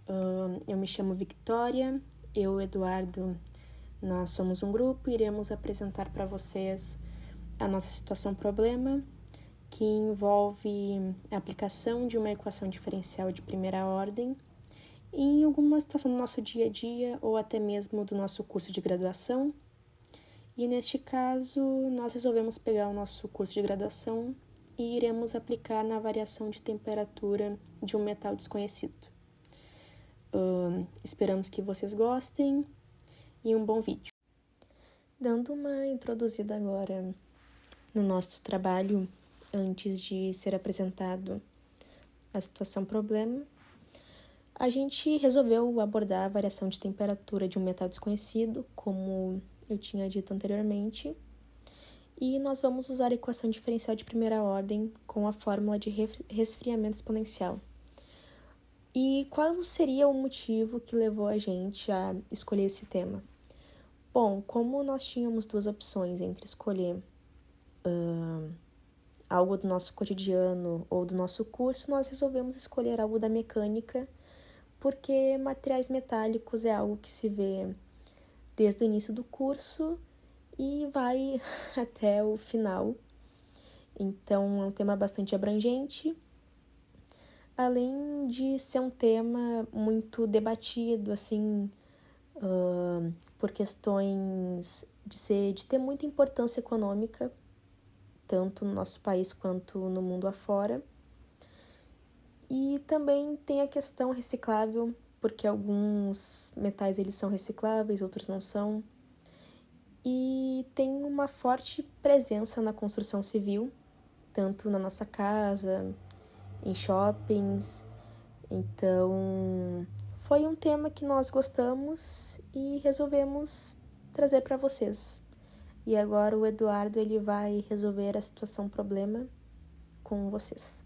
Eu me chamo Victoria, eu e Eduardo, nós somos um grupo e iremos apresentar para vocês a nossa situação problema, que envolve a aplicação de uma equação diferencial de primeira ordem em alguma situação do nosso dia a dia ou até mesmo do nosso curso de graduação. E neste caso, nós resolvemos pegar o nosso curso de graduação e iremos aplicar na variação de temperatura de um metal desconhecido. Esperamos que vocês gostem e um bom vídeo. Dando uma introduzida agora no nosso trabalho, antes de ser apresentado a situação problema, a gente resolveu abordar a variação de temperatura de um metal desconhecido, como eu tinha dito anteriormente, e nós vamos usar a equação diferencial de primeira ordem com a fórmula de resfriamento exponencial. E qual seria o motivo que levou a gente a escolher esse tema? Bom, como nós tínhamos duas opções entre escolher algo do nosso cotidiano ou do nosso curso, nós resolvemos escolher algo da mecânica, porque materiais metálicos é algo que se vê desde o início do curso e vai até o final. Então, é um tema bastante abrangente, além de ser um tema muito debatido, assim, por questões de ter muita importância econômica, tanto no nosso país quanto no mundo afora. E também tem a questão reciclável, porque alguns metais eles são recicláveis, outros não são. E tem uma forte presença na construção civil, tanto na nossa casa, em shoppings. Então, foi um tema que nós gostamos e resolvemos trazer para vocês. E agora o Eduardo ele vai resolver a situação problema com vocês.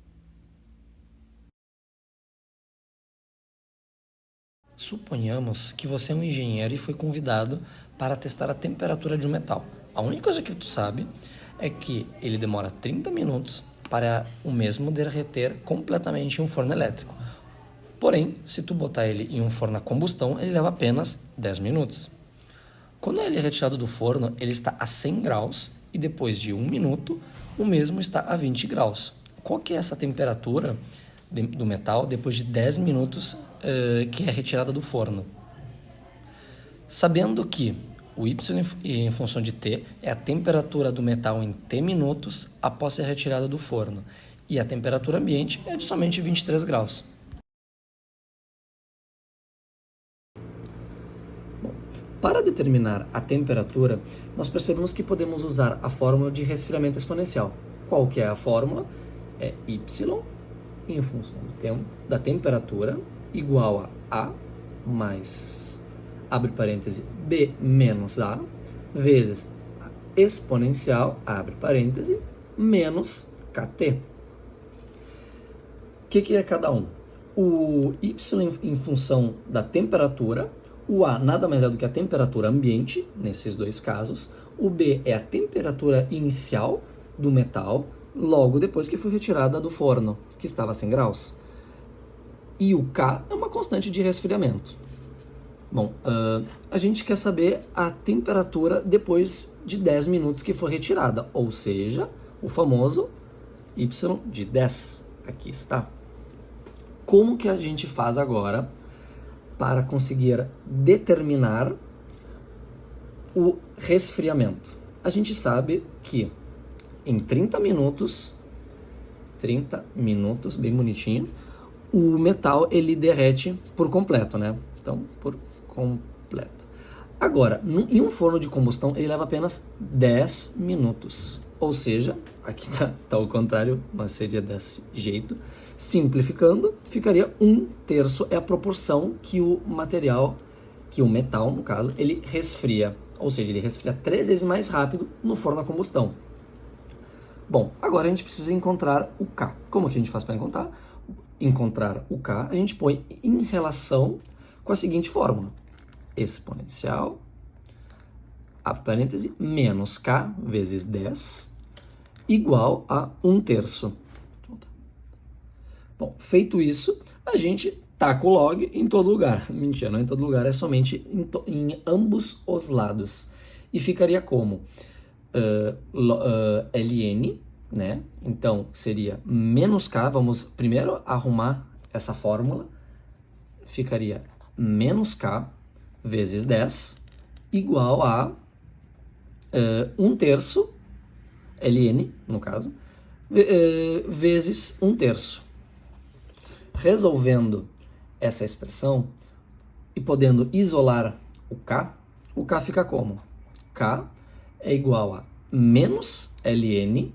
Suponhamos que você é um engenheiro e foi convidado para testar a temperatura de um metal. A única coisa que tu sabe é que ele demora 30 minutos para o mesmo derreter completamente em um forno elétrico. Porém, se tu botar ele em um forno a combustão, ele leva apenas 10 minutos. Quando ele é retirado do forno, ele está a 100 graus e depois de 1 minuto, o mesmo está a 20 graus. Qual que é essa temperatura do metal depois de 10 minutos que é retirada do forno? Sabendo que o Y em função de T é a temperatura do metal em T minutos após ser retirada do forno e a temperatura ambiente é de somente 23 graus. Para determinar a temperatura, nós percebemos que podemos usar a fórmula de resfriamento exponencial. Qual que é a fórmula? É Y em função do tempo, da temperatura igual a A mais, abre parêntese, B menos A, vezes a exponencial, abre parêntese, menos KT. O que é cada um? O Y em função da temperatura, o A nada mais é do que a temperatura ambiente, nesses dois casos. O B é a temperatura inicial do metal, logo depois que foi retirada do forno, que estava a 100 graus. E o K é uma constante de resfriamento. Bom, a gente quer saber a temperatura depois de 10 minutos que foi retirada, ou seja, o famoso Y de 10. Aqui está. Como que a gente faz agora para conseguir determinar o resfriamento? A gente sabe que em 30 minutos, bem bonitinho, o metal ele derrete por completo, né? Então, por completo. Agora, em um forno de combustão, ele leva apenas 10 minutos. Ou seja, aqui tá o contrário, mas seria desse jeito. Simplificando, ficaria 1/3 é a proporção que o material, que o metal, no caso, ele resfria. Ou seja, ele resfria 3 vezes mais rápido no forno a combustão. Bom, agora a gente precisa encontrar o K. Como que a gente faz para encontrar o K? A gente põe em relação com a seguinte fórmula. Exponencial, abre parêntese, menos K vezes 10, igual a 1/3. Bom, feito isso, a gente taco o log em todo lugar. Mentira, não em todo lugar, é somente em ambos os lados. E ficaria como? ln, né? Então, seria menos k. Vamos primeiro arrumar essa fórmula. Ficaria menos k vezes 10 igual a 1/3, ln, no caso, vezes 1/3. Resolvendo essa expressão e podendo isolar o k fica como? K é igual a menos ln,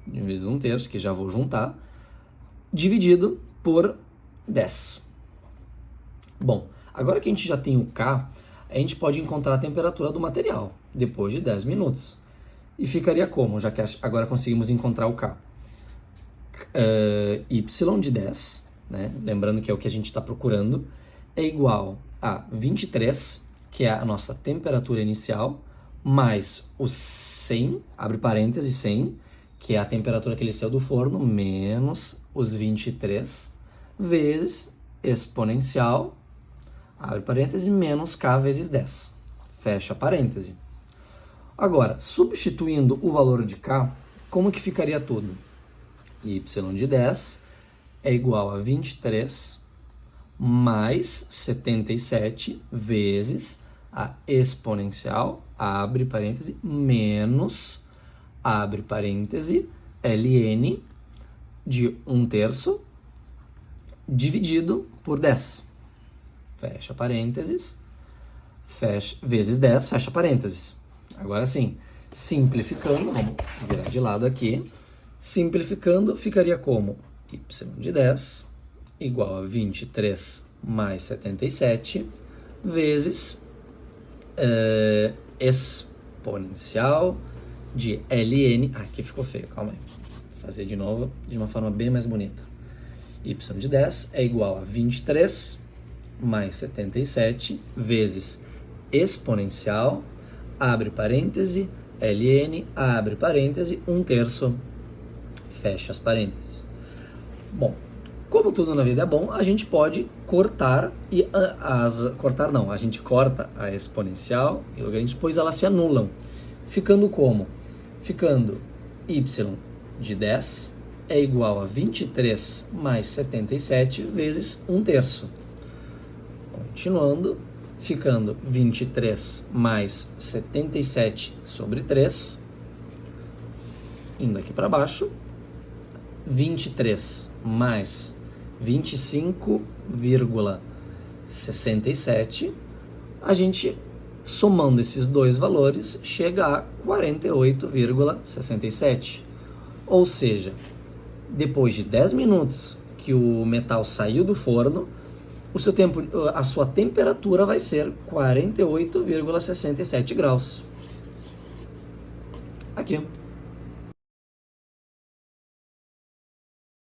vezes 1/3, que já vou juntar, dividido por 10. Bom, agora que a gente já tem o K, a gente pode encontrar a temperatura do material depois de 10 minutos. E ficaria como, já que agora conseguimos encontrar o K? Y de 10, né? Lembrando que é o que a gente está procurando, é igual a 23, que é a nossa temperatura inicial, mais os 100, abre parênteses, 100, que é a temperatura que ele saiu do forno, menos os 23, vezes exponencial, abre parênteses, menos K vezes 10, fecha parêntese. Agora, substituindo o valor de K, como que ficaria tudo? Y de 10 é igual a 23 mais 77 vezes a exponencial, abre parêntese, menos, abre parêntese, ln de 1/3 dividido por 10. Fecha parênteses, vezes 10, fecha parênteses. Agora sim, simplificando, vamos virar de lado aqui, simplificando, ficaria como y de 10 igual a 23 mais 77 vezes exponencial de ln, aqui ficou feio, calma aí, vou fazer de novo de uma forma bem mais bonita. Y de 10 é igual a 23 mais 77 vezes exponencial, abre parêntese, ln, abre parêntese, 1/3, fecha as parênteses. Bom, como tudo na vida é bom, a gente pode cortar e a gente corta a exponencial e depois elas se anulam, ficando como? Ficando y de 10 é igual a 23 mais 77 vezes 1/3. Continuando, ficando 23 mais 77 sobre 3, indo aqui para baixo, 23 mais 25,67, a gente, somando esses dois valores, chega a 48,67. Ou seja, depois de 10 minutos que o metal saiu do forno, a sua temperatura vai ser 48,67 graus. Aqui.